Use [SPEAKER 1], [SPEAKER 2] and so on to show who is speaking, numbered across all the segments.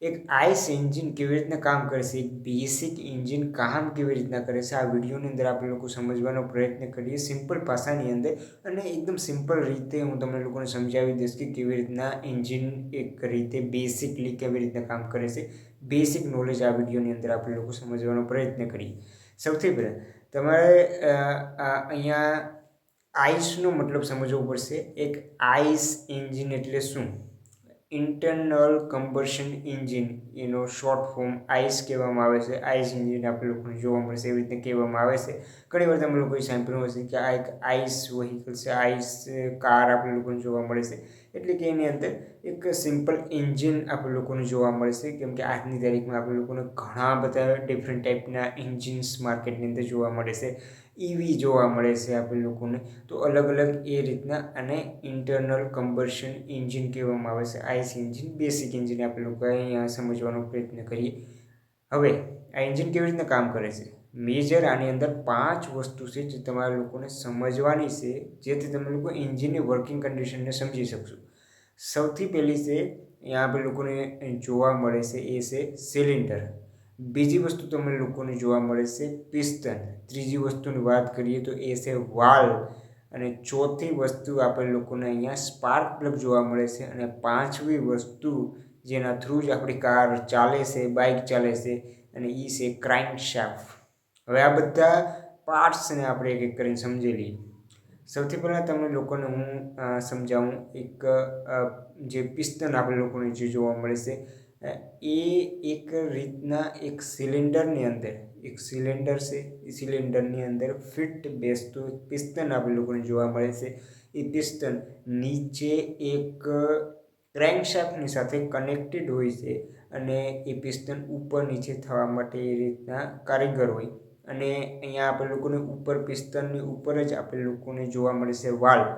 [SPEAKER 1] એક ice engine કેવી રીતના કામ કરે છે, એક બેસિક એન્જિન કામ કેવી રીતના કરે છે, આ વિડીયોની અંદર આપણે લોકો સમજવાનો પ્રયત્ન કરીએ સિમ્પલ ભાષાની અંદર, અને એકદમ સિમ્પલ રીતે હું તમને લોકોને સમજાવી દઈશ કે કેવી રીતના એન્જિન એક રીતે બેસિકલી કેવી રીતના કામ કરે છે. બેસિક નોલેજ આ વિડીયોની અંદર આપણે લોકો સમજવાનો પ્રયત્ન કરીએ. સૌથી પહેલાં તમારે અહીંયા આઈસનો મતલબ સમજવો પડશે. એક આઈસ એન્જિન એટલે શું? ઇન્ટરનલ કમ્બશન એન્જિન, એનો શોર્ટ ફોર્મ આઈસ કહેવામાં આવે છે. આઈસ એન્જિન આપણે લોકોને જોવા મળશે એવી રીતે કહેવામાં આવે છે. ઘણી વાર તમે લોકોએ સાંભળ્યું હશે કે આ એક આઈસ વ્હીકલ છે, આઈસ કાર આપણે લોકોને જોવા મળે છે. એટલે કે એની અંદર એક સિમ્પલ એન્જિન આપણે લોકોને જોવા મળશે, કેમ કે આજની તારીખમાં આપણે લોકોને ઘણા બધા ડિફરન્ટ ટાઈપના એન્જિન્સ માર્કેટની અંદર જોવા મળે છે. ઈવી જોવા મળે છે આપણે લોકોને, તો અલગ અલગ એ રીતના. અને ઇન્ટરનલ કમ્બશન એન્જિન કહેવામાં આવે છે આઈસ એન્જિન. બેસિક એન્જિન આપણે લોકો અહીંયા સમજવાનો પ્રયત્ન કરીએ. હવે આ એન્જિન કેવી રીતના કામ કરે છે? મેજર આની અંદર 5 વસ્તુ છે જે તમારા લોકોને સમજવાની છે, જેથી તમે લોકો એન્જિનની વર્કિંગ કન્ડિશનને સમજી શકશો. સૌથી પહેલી છે અહીંયા આપણે લોકોને જોવા મળે છે એ છે સિલિન્ડર. બીજી વસ્તુ તમને લોકોને જોવા મળે છે પિસ્ટન. ત્રીજી વસ્તુની વાત કરીએ તો એ છે વાલ્વ. અને ચોથી વસ્તુ આપણે લોકોને અહીંયા સ્પાર્ક પ્લગ જોવા મળે છે. અને પાંચમી વસ્તુ જેના થ્રુ જ આપણી કાર ચાલે છે, બાઇક ચાલે છે, અને એ છે ક્રાન્કશાફ્ટ. હવે આ બધા પાર્ટ્સને આપણે એક એક કરીને સમજી લઈએ. સૌથી પહેલાં તમને લોકોને હું સમજાવું. એક જે પિસ્ટન આપણે લોકોને જે જોવા મળે છે એ એક રીતના એક સિલિન્ડરની અંદર, એક સિલિન્ડર છે, એ સિલિન્ડરની અંદર ફિટ બેસતું એક પિસ્ટન આપણે લોકોને જોવા મળે છે. એ પિસ્ટન નીચે એક ક્રેન્કશાફ્ટની સાથે કનેક્ટેડ હોય છે, અને એ પિસ્ટન ઉપર નીચે થવા માટે એ રીતના કારીગર હોય. અને અહીંયા આપણે લોકોને ઉપર પિસ્ટનની ઉપર જ આપણે લોકોને જોવા મળે છે વાલ્વ.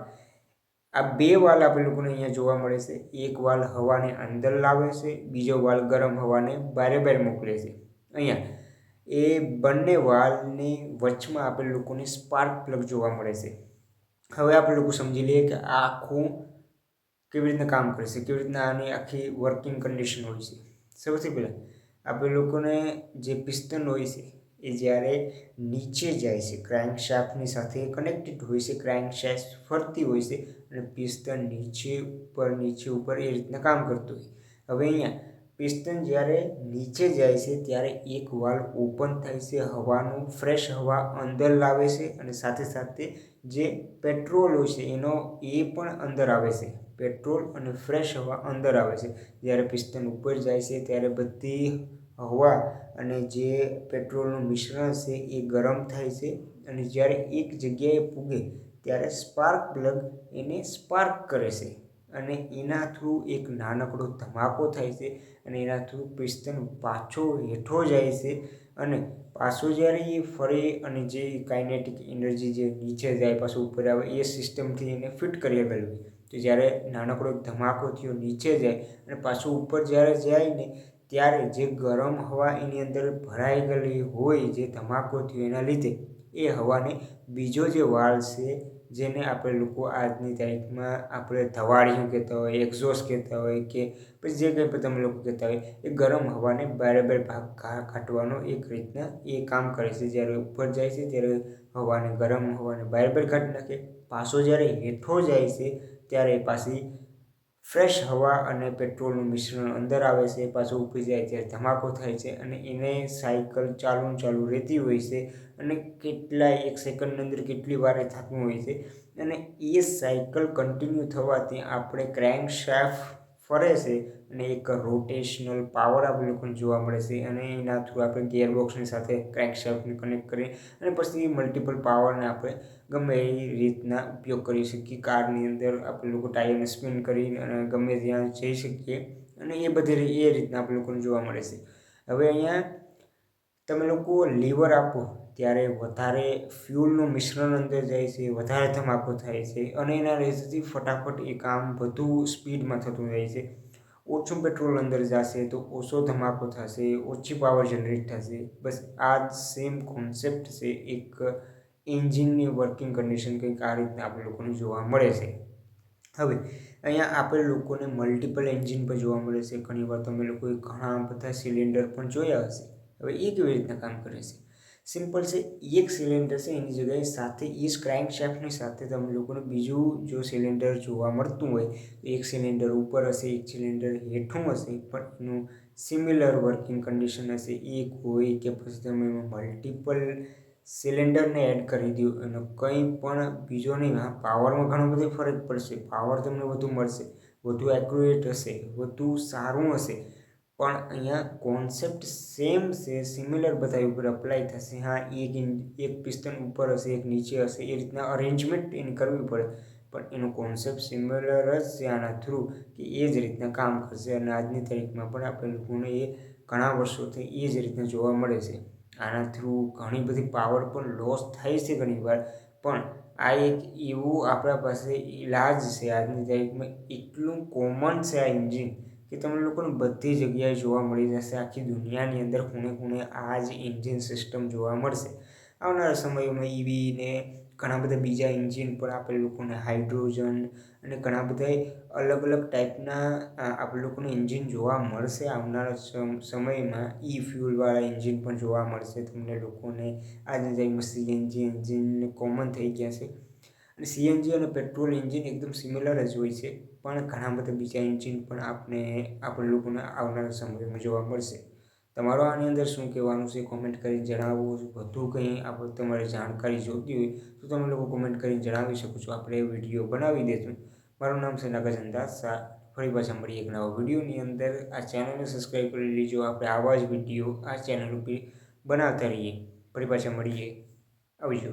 [SPEAKER 1] આ બે વાલ્વ આપણે લોકોને અહીંયા જોવા મળે છે. એક વાલ્વ હવાને અંદર લાવે છે, બીજો વાલ્વ ગરમ હવાને બહાર મોકલે છે. અહીંયા એ બંને વાલ્વની વચમાં આપણે લોકોને સ્પાર્ક પ્લગ જોવા મળે છે. હવે આપણે લોકો સમજી લઈએ કે આ આખું કેવી રીતના કામ કરે છે, કેવી રીતના આની આખી વર્કિંગ કન્ડિશન હોય છે. સૌથી પહેલાં આપણે લોકોને જે પિસ્ટન હોય છે એ જ્યારે નીચે જાય છે, ક્રેન્કશાફ્ટની સાથે કનેક્ટેડ હોય છે, ક્રેન્કશાફ્ટ ફરતી હોય છે, અને પિસ્ટન નીચે ઉપર એ રીતના કામ કરતું હોય. હવે અહીંયા પિસ્ટન જ્યારે નીચે જાય છે ત્યારે એક વાલ્વ ઓપન થાય છે, હવાનું ફ્રેશ હવા અંદર લાવે છે, અને સાથે સાથે જે પેટ્રોલ હોય છે એનો એ પણ અંદર આવે છે. પેટ્રોલ અને ફ્રેશ હવા અંદર આવે છે. જ્યારે પિસ્ટન ઉપર જાય છે ત્યારે બધી હવા અને જે પેટ્રોલનું મિશ્રણ છે એ ગરમ થાય છે, અને જ્યારે એક જગ્યાએ પૂગે ત્યારે સ્પાર્ક પ્લગ એને સ્પાર્ક કરે છે, અને એના થ્રુ એક નાનકડો ધમાકો થાય છે, અને એના થ્રુ પિસ્ટન પાછો હેઠો જાય છે. અને પાછો જ્યારે એ ફરે અને જે કાઇનેટિક એનર્જી જે નીચે જાય પાછું ઉપર આવે એ સિસ્ટમથી એને ફિટ કરી આપેલું હોય. તો જ્યારે નાનકડો ધમાકો થયો નીચે જાય અને પાછું ઉપર જ્યારે જાય ને ત્યારે જે ગરમ હવા એની અંદર ભરાઈ ગયેલી હોય, જે ધમાકો થયો એના લીધે, એ હવાને બીજો જે વાલ્વ છે, જેને આપણે લોકો આજની તારીખમાં આપણે ધવાળિયું કહેતા હોય, એક્ઝોસ્ટ કહેતા હોય, કે પછી જે કંઈ પણ તમે લોકો કહેતા હોય, એ ગરમ હવાને બરાબર ભાગ કાઢવાનો એક રીતના એ કામ કરે છે. જ્યારે ઉપર જાય છે ત્યારે ગરમ હવાને બરાબર કાઢી નાખે. પાછો જ્યારે હેઠો જાય છે ત્યારે પાછી ફ્રેશ હવા અને પેટ્રોલનું મિશ્રણ અંદર આવે છે. પાછું ઉપર જાય ત્યારે ધમાકો થાય છે, અને એને સાયકલ ચાલુ રહેતી હોય છે. અને કેટલાય એક સેકન્ડની અંદર કેટલી વાર થતું હોય છે. અને એ સાયકલ કન્ટિન્યુ થવાથી આપણે ક્રેન્કશાફ્ટ ફરે છે, અને એક રોટેશનલ પાવર આપણે લોકોને જોવા મળે છે. અને એના થ્રુ આપણે ગિયરબોક્સની સાથે ક્રેન્કશાફ્ટને કનેક્ટ કરી અને પછી મલ્ટિપલ પાવરને આપણે ગમે એ રીતના ઉપયોગ કરી શકીએ. કારની અંદર આપણે લોકો ટાયરને સ્પિન કરી અને ગમે ત્યાં જઈ શકીએ, અને એ બધી એ રીતના આપણે લોકોને જોવા મળે છે. હવે અહીંયા તમે લોકો લીવર આપો ત્યારે વધારે ફ્યુલનું મિશ્રણ અંદર જાય છે, વધારે ધમાકો થાય છે, અને એના લીધેથી ફટાફટ એ કામ વધુ સ્પીડમાં થતું જાય છે. ઓછું પેટ્રોલ અંદર જશે તો ઓછો ધમાકો થશે, ઓછી પાવર જનરેટ થશે. બસ આ જ સેમ કોન્સેપ્ટ છે. એક એન્જિનની વર્કિંગ કન્ડિશન કંઈક આ રીતના આપણે લોકોને જોવા મળે છે. હવે અહીંયા આપણે લોકોને મલ્ટિપલ એન્જિન પર જોવા મળે છે. ઘણીવાર તમે લોકોએ ઘણા બધા સિલિન્ડર પણ જોયા હશે. હવે એ કેવી રીતના કામ કરે છે? સિમ્પલ છે. એક સિલિન્ડર છે એની જગ્યાએ સાથે એ જ ક્રાન્કશાફ્ટની સાથે તમે લોકોને બીજું જો સિલિન્ડર જોવા મળતું હોય, એક સિલિન્ડર ઉપર હશે, એક સિલિન્ડર હેઠું હશે, પણ એનું સિમિલર વર્કિંગ કન્ડિશન હશે, એક હોય કે પછી તમે મલ્ટિપલ સિલિન્ડરને એડ કરી દો અને કંઈ પણ બીજો નહીં. હા, પાવરમાં ઘણો બધો ફરક પડશે, પાવર તમને વધુ મળશે, વધુ એક્યુરેટ હશે, વધુ સારું હશે, પણ અહીંયા કોન્સેપ્ટ સેમ છે, સિમિલર બધા ઉપર અપ્લાય થશે. હા, એક પિસ્ટન ઉપર હશે, એક નીચે હશે, એ રીતના અરેન્જમેન્ટ એની કરવી પડે, પણ એનો કોન્સેપ્ટ સિમિલર જ છે આના થ્રુ કે એ જ રીતના કામ કરશે. અને આજની તારીખમાં પણ આપણે લોકોને એ ઘણા વર્ષોથી એ જ રીતના જોવા મળે છે. આના થ્રુ ઘણી બધી પાવર પણ લોસ થાય છે ઘણીવાર, પણ આ એક એવું આપણા પાસે ઇલાજ છે આજની તારીખમાં. એટલું કોમન છે આ એન્જિન કે તમને લોકોને બધી જગ્યાએ જોવા મળી જશે. આખી દુનિયાની અંદર ખૂણે ખૂણે આ જ એન્જિન સિસ્ટમ જોવા મળશે. આવનારા સમયમાં ઈવી ને ઘણા બધા બીજા એન્જિન પણ આપણે લોકોને હાઇડ્રોજન અને ઘણા બધા અલગ અલગ ટાઈપના આપણે લોકોને એન્જિન જોવા મળશે. આવનારા સમયમાં ફ્યુલવાળા એન્જિન પણ જોવા મળશે તમને લોકોને. આજની ટાઈમમાં સીએનજી એન્જિન કોમન થઈ ગયા છે અને સીએનજી અને પેટ્રોલ એન્જિન એકદમ સિમિલર જ હોય છે, પણ ઘણા બધા બીજા એન્જિન પણ આપણે લોકોને આવનારા સમયમાં જોવા મળશે. તમારો આની અંદર શું કહેવાનું છે કોમેન્ટ કરીને જણાવો. વધુ કંઈ આપણે તમારે જાણકારી જોઈતી હોય તો તમે લોકો કોમેન્ટ કરીને જણાવી શકો છો. આપણે વિડીયો બનાવી દઈશું. મારું નામ છે નાગાજનદાસ. ફરી પાછા મળીએ એક નવા વિડીયોની અંદર. આ ચેનલને સબસ્ક્રાઈબ કરી લેજો. આપણે આવા જ વિડીયો આ ચેનલ ઉપર બનાવતા રહીએ. ફરી પાછા મળીએ. આવજો.